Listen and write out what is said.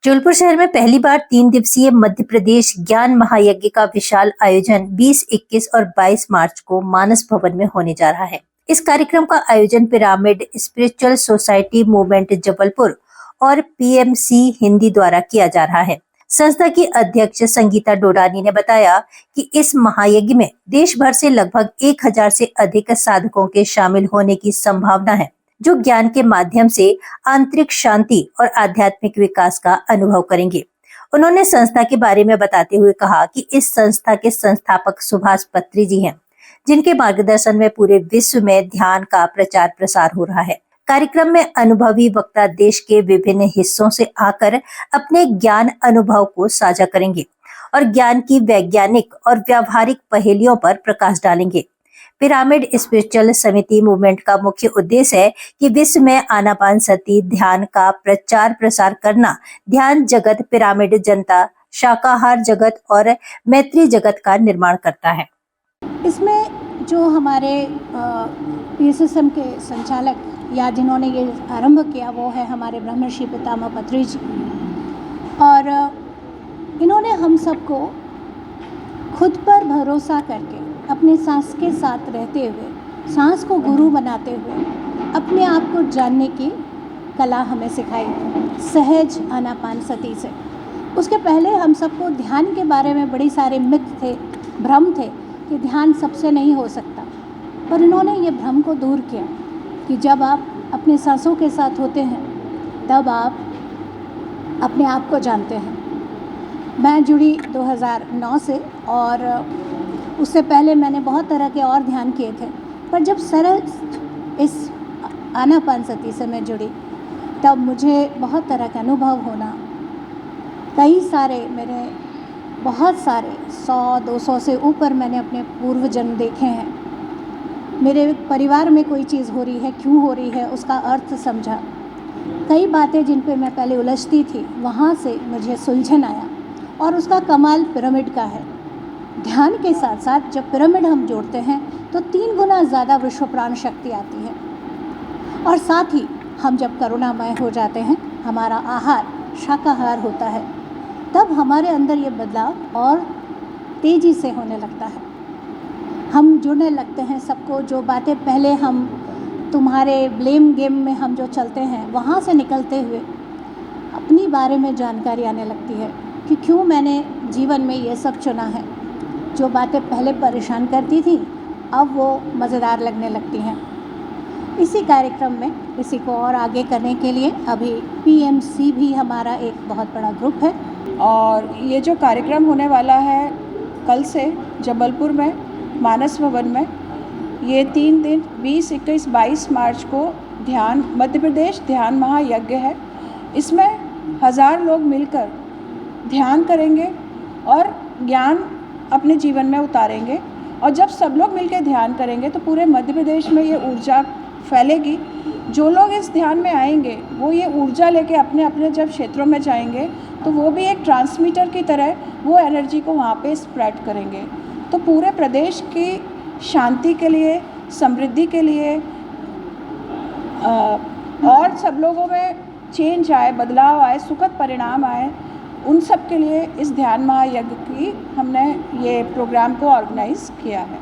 जौनपुर शहर में पहली बार 3 दिवसीय मध्य प्रदेश ज्ञान महायज्ञ का विशाल आयोजन 20, 21 और 22 मार्च को मानस भवन में होने जा रहा है। इस कार्यक्रम का आयोजन pyramid spiritual society movement Jabalpur और पीएमसी हिंदी द्वारा किया जा रहा है। संस्था की अध्यक्ष संगीता डोडानी ने बताया कि इस महायज्ञ में देश भर से लगभग 1000 से अधिक साधकों के शामिल होने की संभावना है, जो ज्ञान के माध्यम से आंतरिक शांति और आध्यात्मिक विकास का अनुभव करेंगे। उन्होंने संस्था के बारे में बताते हुए कहा कि इस संस्था के संस्थापक सुभाष पत्री जी हैं, जिनके मार्गदर्शन में पूरे विश्व में ध्यान का प्रचार प्रसार हो रहा है। कार्यक्रम में अनुभवी वक्ता देश के विभिन्न हिस्सों से आकर अपने ज्ञान अनुभव को साझा करेंगे और ज्ञान की वैज्ञानिक और व्यावहारिक पहेलियों पर प्रकाश डालेंगे। पिरामिड स्पिरिचुअल समिति मूवमेंट का मुख्य उद्देश्य है कि विश्व में आनापानसती ध्यान का प्रचार प्रसार करना, ध्यान जगत, पिरामिड जनता, शाकाहार जगत और मैत्री जगत का निर्माण करता है। इसमें जो हमारे पीएसएसएम के संचालक या जिन्होंने ये आरंभ किया वो है हमारे ब्रह्मर्षि पितामह पत्री जी, और इन्होंने हम सबको खुद पर भरोसा करके अपने सांस के साथ रहते हुए, सांस को गुरु बनाते हुए अपने आप को जानने की कला हमें सिखाई, सहज आनापानसती से। उसके पहले हम सबको ध्यान के बारे में बड़ी सारे मिथ थे, भ्रम थे कि ध्यान सबसे नहीं हो सकता, पर इन्होंने ये भ्रम को दूर किया कि जब आप अपने सांसों के साथ होते हैं तब आप अपने आप को जानते हैं। मैं जुड़ी 2009 से, और उससे पहले मैंने बहुत तरह के और ध्यान किए थे, पर जब सरल इस आनापानसती से मैं जुड़ी तब मुझे बहुत तरह का अनुभव होना, कई सारे मेरे बहुत सारे 100-200 से ऊपर मैंने अपने पूर्व जन्म देखे हैं। मेरे परिवार में कोई चीज़ हो रही है, क्यों हो रही है, उसका अर्थ समझा। कई बातें जिन पे मैं पहले उलझती थी, वहाँ से मुझे सुलझन आया, और उसका कमाल पिरामिड का है। ध्यान के साथ साथ जब पिरामिड हम जोड़ते हैं तो 3 गुना ज़्यादा विश्व प्राण शक्ति आती है, और साथ ही हम जब करुणामय हो जाते हैं, हमारा आहार शाकाहार होता है, तब हमारे अंदर ये बदलाव और तेज़ी से होने लगता है। हम जुड़ने लगते हैं सबको, जो बातें पहले हम तुम्हारे ब्लेम गेम में हम जो चलते हैं वहाँ से निकलते हुए अपनी बारे में जानकारी आने लगती है कि क्यों मैंने जीवन में ये सब चुना है। जो बातें पहले परेशान करती थी अब वो मज़ेदार लगने लगती हैं। इसी कार्यक्रम में इसी को और आगे करने के लिए अभी पीएमसी भी हमारा एक बहुत बड़ा ग्रुप है, और ये जो कार्यक्रम होने वाला है कल से जबलपुर में मानस भवन में, ये 3 दिन 20, 21, 22 मार्च को ध्यान मध्य प्रदेश ध्यान महायज्ञ है। इसमें 1000 लोग मिलकर ध्यान करेंगे और ज्ञान अपने जीवन में उतारेंगे, और जब सब लोग मिलकर ध्यान करेंगे तो पूरे मध्य प्रदेश में ये ऊर्जा फैलेगी। जो लोग इस ध्यान में आएंगे वो ये ऊर्जा लेके अपने अपने जब क्षेत्रों में जाएंगे तो वो भी एक ट्रांसमीटर की तरह वो एनर्जी को वहाँ पे स्प्रेड करेंगे। तो पूरे प्रदेश की शांति के लिए, समृद्धि के लिए, और सब लोगों में चेंज आए, बदलाव आए, सुखद परिणाम आए, उन सब के लिए इस ध्यान महायज्ञ की हमने ये प्रोग्राम को ऑर्गेनाइज़ किया है।